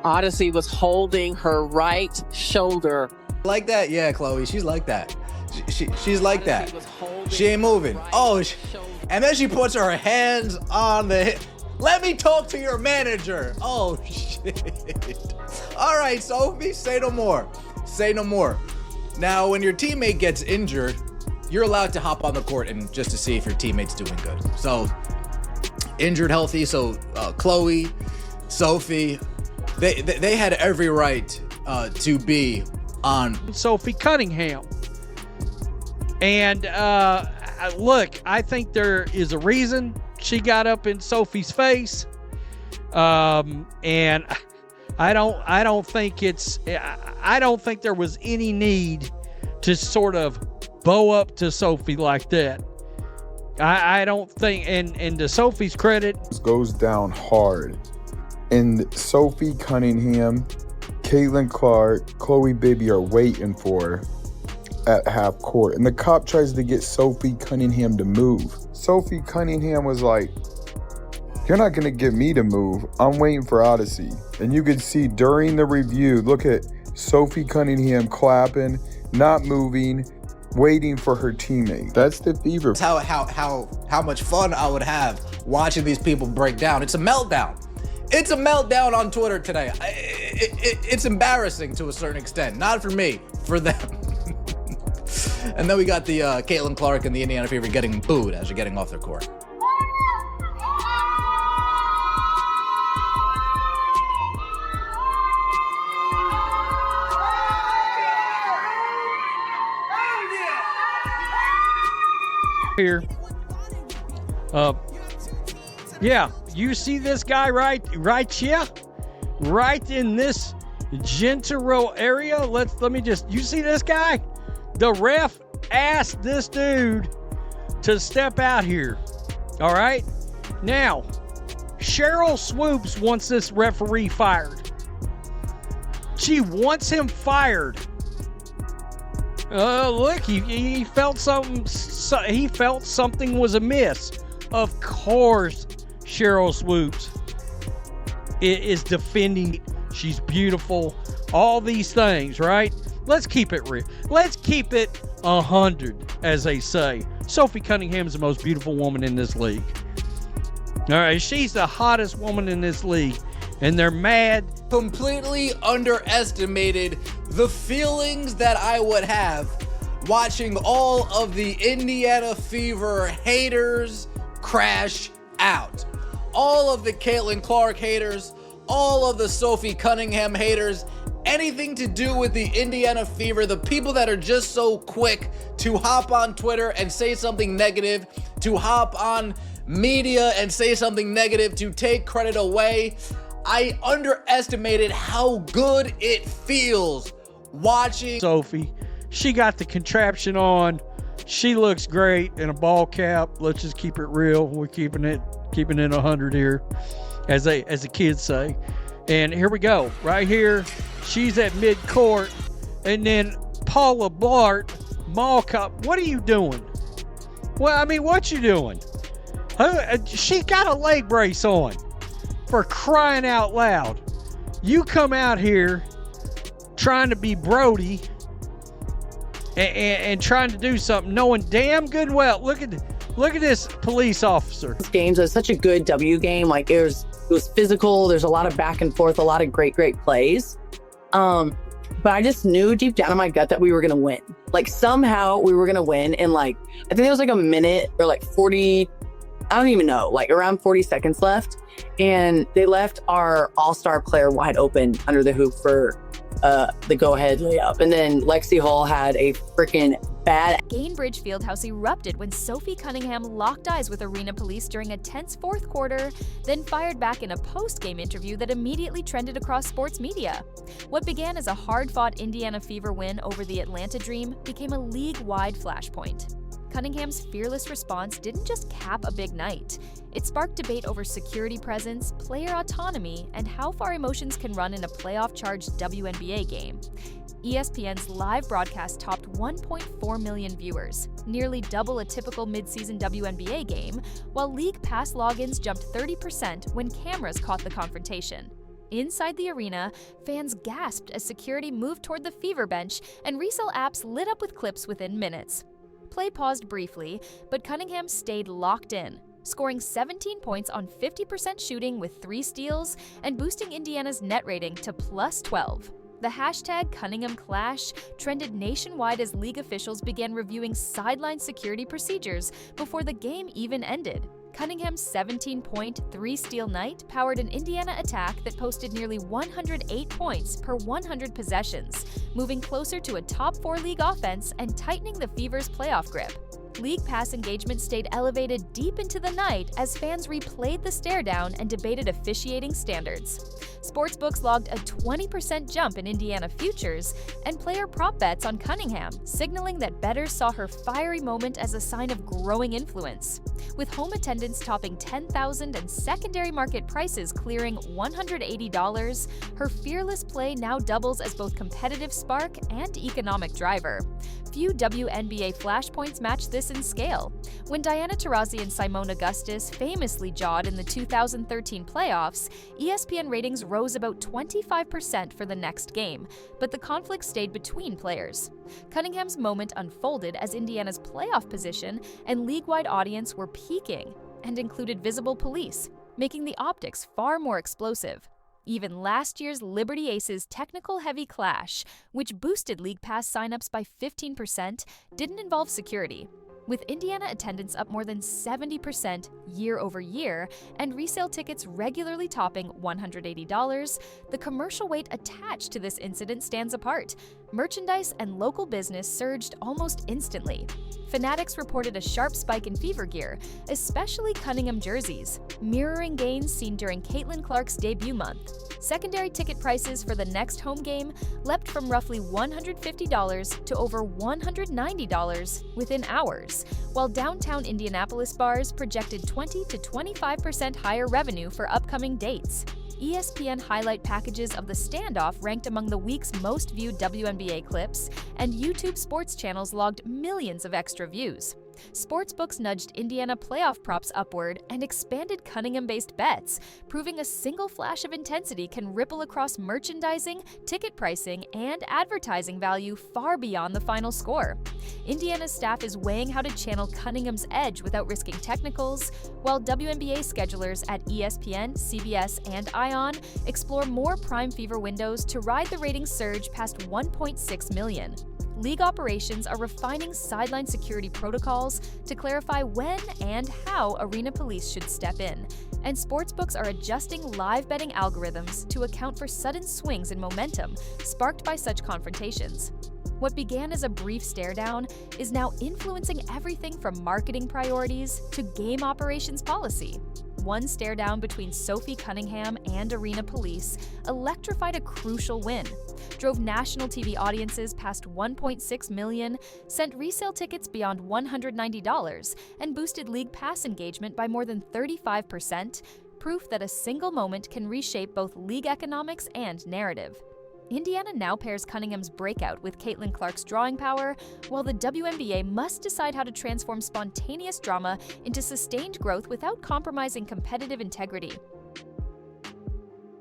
Odyssey was holding her right shoulder. Like that? Yeah, Chloe, she's like that. She's like that. She ain't moving. And then she puts her hands on the hip. Let me talk to your manager. Oh, shit. All right, Sophie, say no more. Say no more. Now, when your teammate gets injured, you're allowed to hop on the court and just to see if your teammate's doing good. So, injured, healthy. So, Chloe, Sophie, they had every right to be on Sophie Cunningham. And look, I think there is a reason she got up in Sophie's face. And I don't think there was any need to sort of bow up to Sophie like that. I don't think, and to Sophie's credit, goes down hard. And Sophie Cunningham, Caitlin Clark, Chloe Bibby are waiting for her at half court. And the cop tries to get Sophie Cunningham to move. Sophie Cunningham was like, "You're not going to get me to move. I'm waiting for Odyssey." And you could see during the review, look at Sophie Cunningham clapping, not moving, waiting for her teammate. That's the fever. How much fun I would have watching these people break down. It's a meltdown. It's a meltdown on Twitter today. It's embarrassing to a certain extent. Not for me, for them. And then we got the Caitlin Clark and the Indiana Fever getting booed as they're getting off their court. Here. Yeah, you see this guy right here? Right in this Gentile area? You see this guy? The ref asked this dude to step out here. All right? Now, Cheryl Swoops wants this referee fired. She wants him fired. Look, he felt something. He felt something was amiss. Of course, Cheryl Swoops is defending. She's beautiful. All these things, right? Let's keep it real. Let's keep it 100, as they say. Sophie Cunningham is the most beautiful woman in this league. All right, she's the hottest woman in this league, and they're mad. Completely underestimated the feelings that I would have watching all of the Indiana Fever haters crash out. All of the Caitlin Clark haters, all of the Sophie Cunningham haters, anything to do with the Indiana Fever, the people that are just so quick to hop on Twitter and say something negative, to hop on media and say something negative, to take credit away. I underestimated how good it feels watching Sophie. She got the contraption on. She looks great in a ball cap. Let's just keep it real. We're keeping it 100 here, as the kids say. And here we go. Right here, she's at mid-court. And then Paula Blart, mall cop. What are you doing? Well, I mean, what you doing? She got a leg brace on. For crying out loud. You come out here trying to be Brody and trying to do something, knowing damn good well. Look at this police officer. This game was such a good W game. Like it was physical. There's a lot of back and forth, a lot of great plays. But I just knew deep down in my gut that we were gonna win. Like somehow we were gonna win. And like I think it was like a minute or like 40. I don't even know, like around 40 seconds left. And they left our all-star player wide open under the hoop for the go-ahead layup. And then Lexi Hall had a freaking bad... Gainbridge Fieldhouse erupted when Sophie Cunningham locked eyes with arena police during a tense fourth quarter, then fired back in a post-game interview that immediately trended across sports media. What began as a hard-fought Indiana Fever win over the Atlanta Dream became a league-wide flashpoint. Cunningham's fearless response didn't just cap a big night. It sparked debate over security presence, player autonomy, and how far emotions can run in a playoff-charged WNBA game. ESPN's live broadcast topped 1.4 million viewers, nearly double a typical mid-season WNBA game, while league pass logins jumped 30% when cameras caught the confrontation. Inside the arena, fans gasped as security moved toward the fever bench and resale apps lit up with clips within minutes. Play paused briefly, but Cunningham stayed locked in, scoring 17 points on 50% shooting with 3 steals and boosting Indiana's net rating to +12. The hashtag Cunningham Clash trended nationwide as league officials began reviewing sideline security procedures before the game even ended. Cunningham's 17-point, 3-steal night powered an Indiana attack that posted nearly 108 points per 100 possessions, moving closer to a top-4 league offense and tightening the Fever's playoff grip. League pass engagement stayed elevated deep into the night as fans replayed the stare-down and debated officiating standards. Sportsbooks logged a 20% jump in Indiana futures and player prop bets on Cunningham, signaling that bettors saw her fiery moment as a sign of growing influence. With home attendance topping 10,000 and secondary market prices clearing $180, her fearless play now doubles as both competitive spark and economic driver. Few WNBA flashpoints match this in scale. When Diana Taurasi and Simone Augustus famously jawed in the 2013 playoffs, ESPN ratings rose about 25% for the next game, but the conflict stayed between players. Cunningham's moment unfolded as Indiana's playoff position and league-wide audience were peaking and included visible police, making the optics far more explosive. Even last year's Liberty Aces technical-heavy clash, which boosted League Pass signups by 15%, didn't involve security. With Indiana attendance up more than 70% year over year and resale tickets regularly topping $180, the commercial weight attached to this incident stands apart. Merchandise and local business surged almost instantly. Fanatics reported a sharp spike in fever gear, especially Cunningham jerseys, mirroring gains seen during Caitlin Clark's debut month. Secondary ticket prices for the next home game leapt from roughly $150 to over $190 within hours, while downtown Indianapolis bars projected 20 to 25% higher revenue for upcoming dates. ESPN highlight packages of the standoff ranked among the week's most viewed WNBA clips, and YouTube sports channels logged millions of extra views. Sportsbooks nudged Indiana playoff props upward and expanded Cunningham-based bets, proving a single flash of intensity can ripple across merchandising, ticket pricing, and advertising value far beyond the final score. Indiana's staff is weighing how to channel Cunningham's edge without risking technicals, while WNBA schedulers at ESPN, CBS, and ION explore more prime fever windows to ride the ratings surge past 1.6 million. League operations are refining sideline security protocols to clarify when and how arena police should step in, and sportsbooks are adjusting live betting algorithms to account for sudden swings in momentum sparked by such confrontations. What began as a brief stare-down is now influencing everything from marketing priorities to game operations policy. One stare-down between Sophie Cunningham and arena police electrified a crucial win, drove national TV audiences past 1.6 million, sent resale tickets beyond $190, and boosted League Pass engagement by more than 35%, proof that a single moment can reshape both league economics and narrative. Indiana now pairs Cunningham's breakout with Caitlin Clark's drawing power, while the WNBA must decide how to transform spontaneous drama into sustained growth without compromising competitive integrity.